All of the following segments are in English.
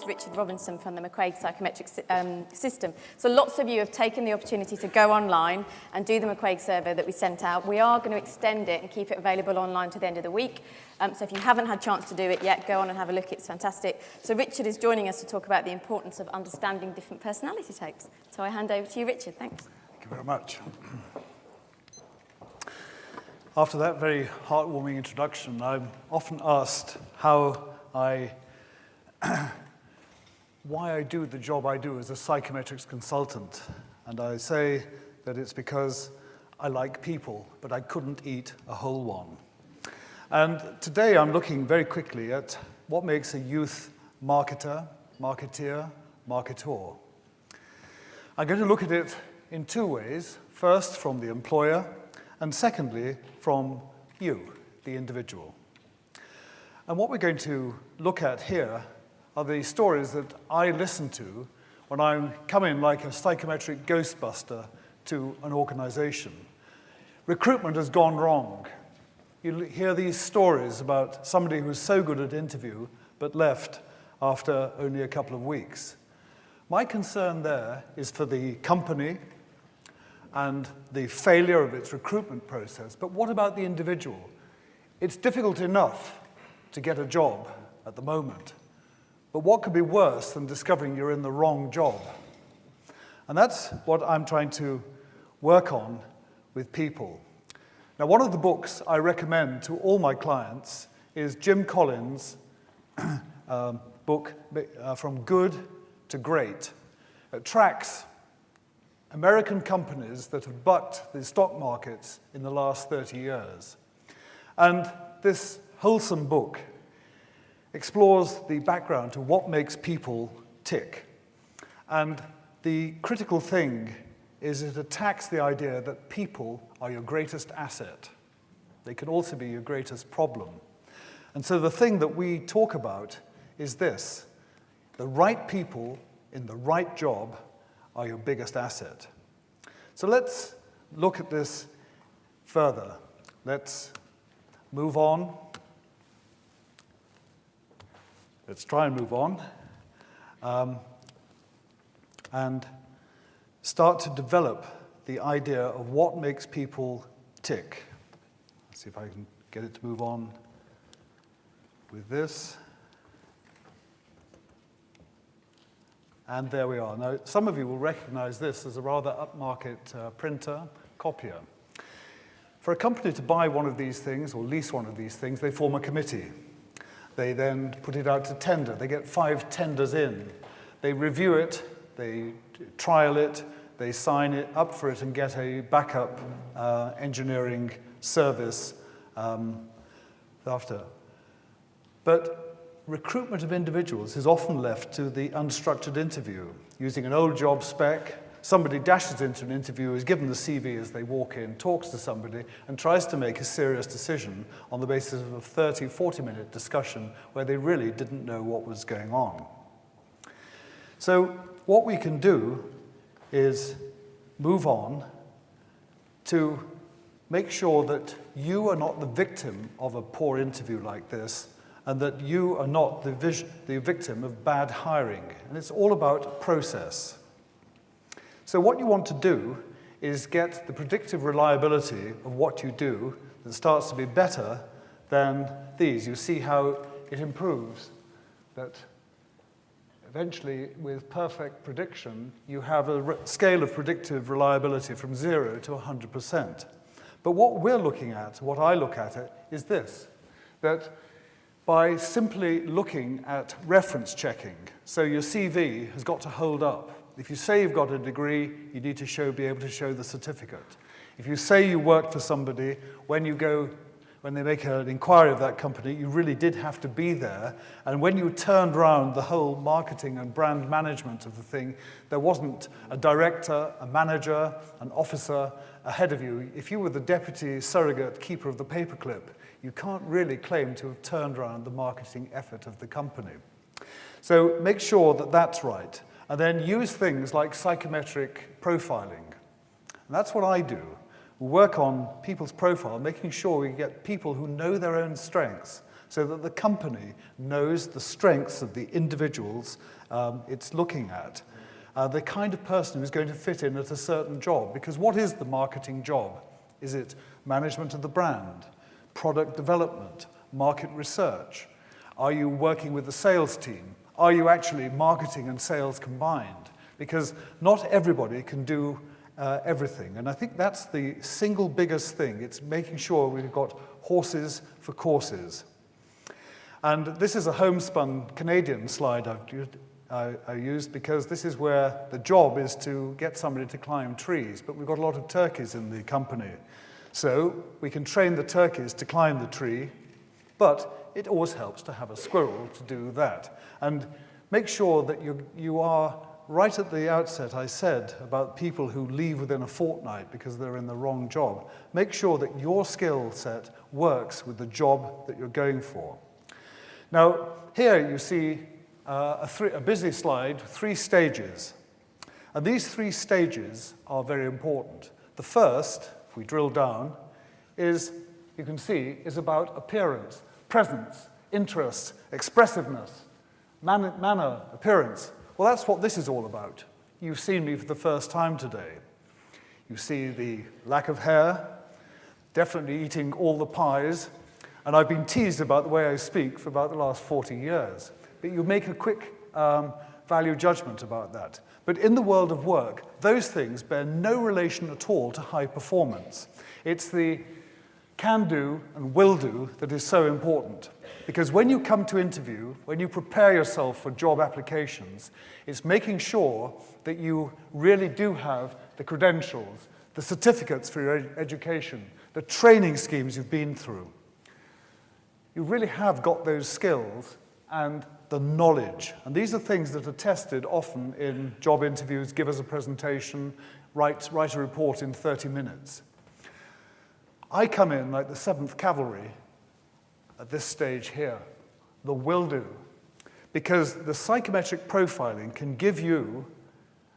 Richard Robinson from the McQuaig psychometric system. So lots of you have taken the opportunity to go online and do the McQuaig survey that we sent out. We are going to extend it and keep it available online to the end of the week. So if you haven't had a chance to do it yet, go on and have a look. It's fantastic. So Richard is joining us to talk about the importance of understanding different personality types. So I hand over to you, Richard. Thanks. Thank you very much. After that very heartwarming introduction, I'm often asked why I do the job I do as a psychometrics consultant. And I say that it's because I like people, but I couldn't eat a whole one. And today I'm looking very quickly at what makes a youth marketer, marketeer, marketor. I'm going to look at it in two ways. First, from the employer, and secondly, from you, the individual. And what we're going to look at here are the stories that I listen to when I come in like a psychometric ghostbuster to an organization. Recruitment has gone wrong. You hear these stories about somebody who's so good at interview but left after only a couple of weeks. My concern there is for the company and the failure of its recruitment process, but what about the individual? It's difficult enough to get a job at the moment. But what could be worse than discovering you're in the wrong job? And that's what I'm trying to work on with people. Now, one of the books I recommend to all my clients is Jim Collins' book, From Good to Great. It tracks American companies that have bucked the stock markets in the last 30 years. And this wholesome book explores the background to what makes people tick. And the critical thing is it attacks the idea that people are your greatest asset. They can also be your greatest problem. And so the thing that we talk about is this: the right people in the right job are your biggest asset. So let's look at this further. Let's move on. Let's try and move on and start to develop the idea of what makes people tick. Let's see if I can get it to move on with this. And there we are. Now, some of you will recognize this as a rather upmarket printer, copier. For a company to buy one of these things or lease one of these things, they form a committee. They then put it out to tender. They get 5 tenders in. They review it, they trial it, they sign it up for it and get a backup engineering service after. But recruitment of individuals is often left to the unstructured interview. Using an old job spec, somebody dashes into an interview, is given the CV as they walk in, talks to somebody, and tries to make a serious decision on the basis of a 30, 40-minute discussion where they really didn't know what was going on. So what we can do is move on to make sure that you are not the victim of a poor interview like this, and that you are not the victim of bad hiring. And it's all about process. So what you want to do is get the predictive reliability of what you do that starts to be better than these. You see how it improves, that eventually with perfect prediction, you have a scale of predictive reliability from 0 to 100%. But what we're looking at, what I look at it, is this, that by simply looking at reference checking, so your CV has got to hold up. If you say you've got a degree, you need to be able to show the certificate. If you say you worked for somebody, when they make an inquiry of that company, you really did have to be there. And when you turned around the whole marketing and brand management of the thing, there wasn't a director, a manager, an officer ahead of you. If you were the deputy surrogate keeper of the paperclip, you can't really claim to have turned around the marketing effort of the company. So make sure that that's right. And then use things like psychometric profiling. And that's what I do. We work on people's profile, making sure we get people who know their own strengths so that the company knows the strengths of the individuals it's looking at. The kind of person who's going to fit in at a certain job. Because what is the marketing job? Is it management of the brand, product development, market research? Are you working with the sales team? Are you actually marketing and sales combined? Because not everybody can do everything. And I think that's the single biggest thing. It's making sure we've got horses for courses. And this is a homespun Canadian slide I used because this is where the job is to get somebody to climb trees, but we've got a lot of turkeys in the company. So we can train the turkeys to climb the tree, but it always helps to have a squirrel to do that. And make sure that you are, right at the outset I said about people who leave within a fortnight because they're in the wrong job. Make sure that your skill set works with the job that you're going for. Now, here you see a busy slide, 3 stages. And these 3 stages are very important. The first, if we drill down, is, you can see, is about appearance, presence, interest, expressiveness, manner, appearance. Well, that's what this is all about. You've seen me for the first time today. You see the lack of hair, definitely eating all the pies, and I've been teased about the way I speak for about the last 40 years. But you make a quick value judgment about that. But in the world of work, those things bear no relation at all to high performance. It's the can-do and will-do that is so important. Because when you come to interview, when you prepare yourself for job applications, it's making sure that you really do have the credentials, the certificates for your education, the training schemes you've been through. You really have got those skills and the knowledge. And these are things that are tested often in job interviews. Give us a presentation, write a report in 30 minutes. I come in like the 7th Cavalry at this stage here, the will do, because the psychometric profiling can give you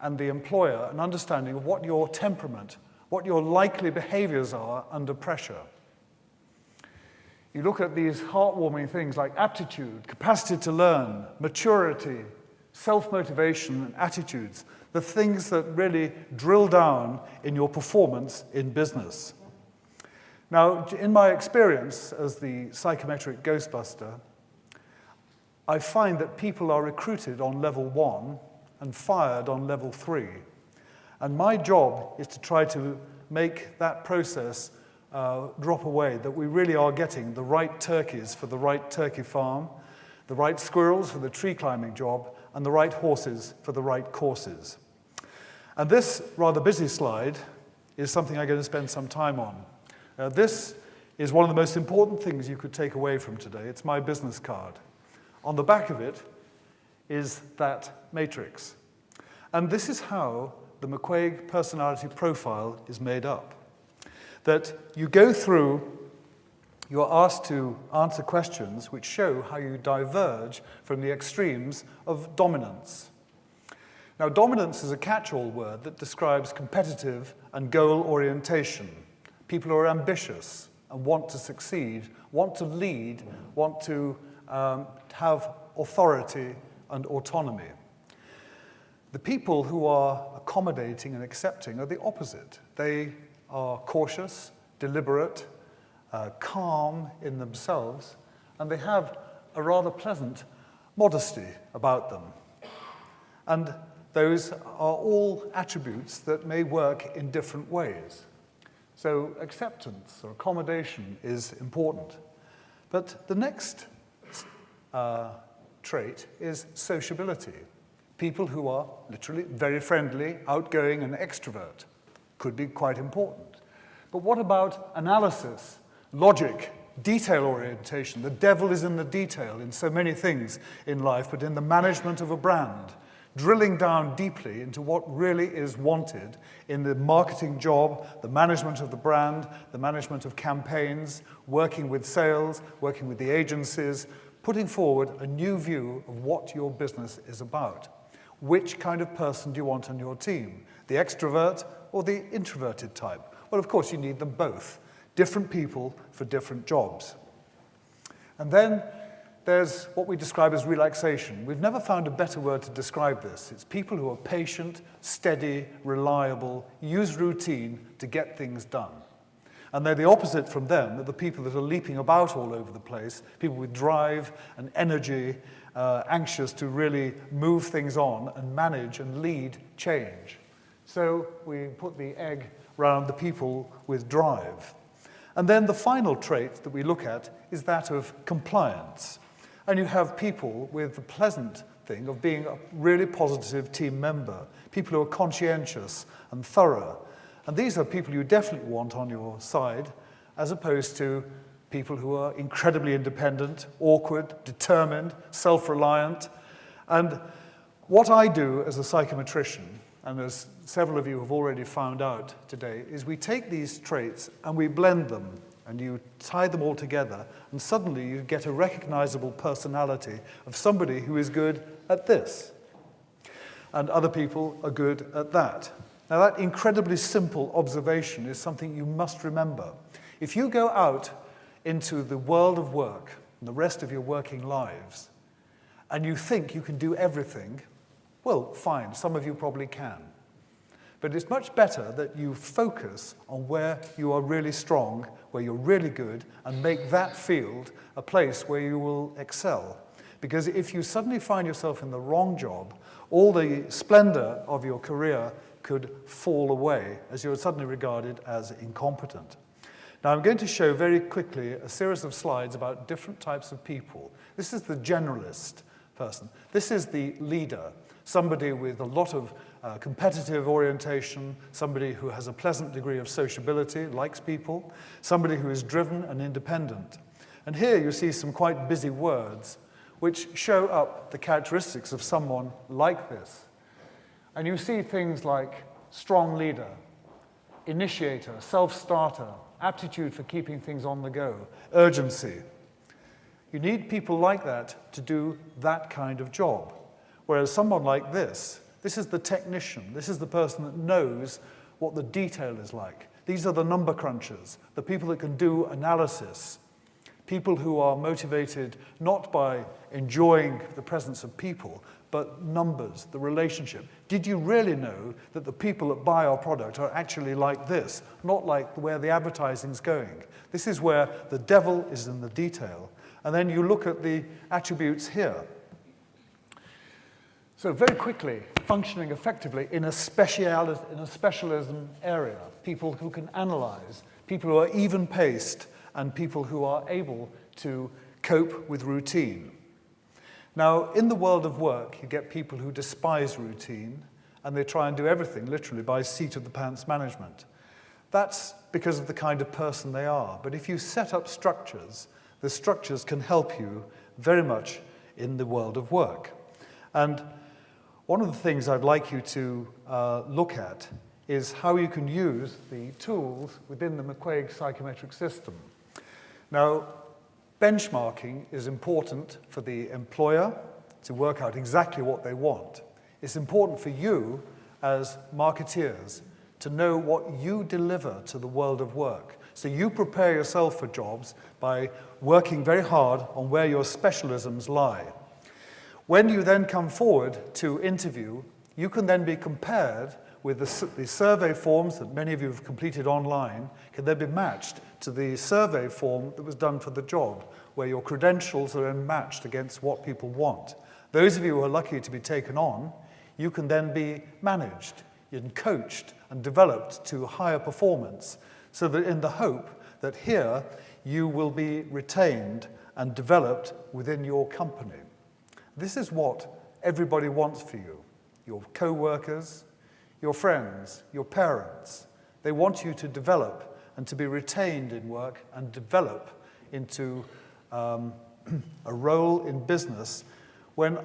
and the employer an understanding of what your temperament, what your likely behaviors are under pressure. You look at these heartwarming things like aptitude, capacity to learn, maturity, self-motivation, and attitudes, the things that really drill down in your performance in business. Now, in my experience as the psychometric Ghostbuster, I find that people are recruited on level 1 and fired on level 3. And my job is to try to make that process drop away, that we really are getting the right turkeys for the right turkey farm, the right squirrels for the tree climbing job, and the right horses for the right courses. And this rather busy slide is something I'm going to spend some time on. This is one of the most important things you could take away from today. It's my business card. On the back of it is that matrix. And this is how the McQuaig personality profile is made up. That you go through, you're asked to answer questions which show how you diverge from the extremes of dominance. Now, dominance is a catch-all word that describes competitive and goal orientation. People who are ambitious and want to succeed, want to lead, want to have authority and autonomy. The people who are accommodating and accepting are the opposite. They are cautious, deliberate, calm in themselves, and they have a rather pleasant modesty about them. And those are all attributes that may work in different ways. So acceptance or accommodation is important. But the next trait is sociability. People who are literally very friendly, outgoing, and extrovert could be quite important. But what about analysis, logic, detail orientation? The devil is in the detail in so many things in life, but in the management of a brand, drilling down deeply into what really is wanted in the marketing job, the management of the brand, the management of campaigns, working with sales, working with the agencies, putting forward a new view of what your business is about. Which kind of person do you want on your team? The extrovert or the introverted type? Well, of course, you need them both. Different people for different jobs. And then there's what we describe as relaxation. We've never found a better word to describe this. It's people who are patient, steady, reliable, use routine to get things done. And they're the opposite from them. They're the people that are leaping about all over the place, people with drive and energy, anxious to really move things on and manage and lead change. So we put the egg around the people with drive. And then the final trait that we look at is that of compliance. And you have people with the pleasant thing of being a really positive team member, people who are conscientious and thorough. And these are people you definitely want on your side, as opposed to people who are incredibly independent, awkward, determined, self-reliant. And what I do as a psychometrician, and as several of you have already found out today, is we take these traits and we blend them, and you tie them all together, and suddenly you get a recognizable personality of somebody who is good at this, and other people are good at that. Now, that incredibly simple observation is something you must remember. If you go out into the world of work and the rest of your working lives, and you think you can do everything, well, fine, some of you probably can. But it's much better that you focus on where you are really strong, where you're really good, and make that field a place where you will excel. Because if you suddenly find yourself in the wrong job, all the splendor of your career could fall away as you're suddenly regarded as incompetent. Now, I'm going to show very quickly a series of slides about different types of people. This is the generalist person. This is the leader, somebody with a lot of competitive orientation, somebody who has a pleasant degree of sociability, likes people, somebody who is driven and independent. And here you see some quite busy words which show up the characteristics of someone like this. And you see things like strong leader, initiator, self-starter, aptitude for keeping things on the go, urgency. You need people like that to do that kind of job. Whereas someone like this is the technician. This is the person that knows what the detail is like. These are the number crunchers, the people that can do analysis, people who are motivated not by enjoying the presence of people, but numbers, the relationship. Did you really know that the people that buy our product are actually like this, not like where the advertising's going? This is where the devil is in the detail. And then you look at the attributes here. So very quickly, functioning effectively in a specialism area, people who can analyze, people who are even-paced, and people who are able to cope with routine. Now, in the world of work, you get people who despise routine, and they try and do everything, literally, by seat-of-the-pants management. That's because of the kind of person they are. But if you set up structures, the structures can help you very much in the world of work. And one of the things I'd like you to look at is how you can use the tools within the McQuaig psychometric system. Now, benchmarking is important for the employer to work out exactly what they want. It's important for you as marketeers to know what you deliver to the world of work. So you prepare yourself for jobs by working very hard on where your specialisms lie. When you then come forward to interview, you can then be compared with the survey forms that many of you have completed online, can then be matched to the survey form that was done for the job, where your credentials are then matched against what people want. Those of you who are lucky to be taken on, you can then be managed and coached and developed to higher performance, so that in the hope that here you will be retained and developed within your company. This is what everybody wants for you. Your co-workers, your friends, your parents. They want you to develop and to be retained in work and develop into a role in business when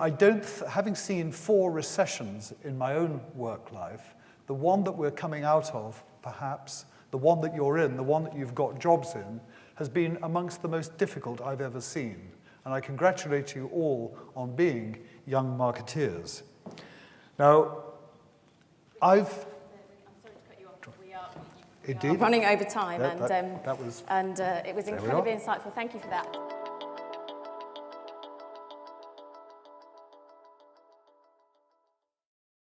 having seen 4 recessions in my own work life, the one that we're coming out of, perhaps, the one that you're in, the one that you've got jobs in, has been amongst the most difficult I've ever seen. And I congratulate you all on being young marketeers. Now, I'm sorry to cut you off. It did. Running over time, That was. and it was incredibly insightful. Thank you for that.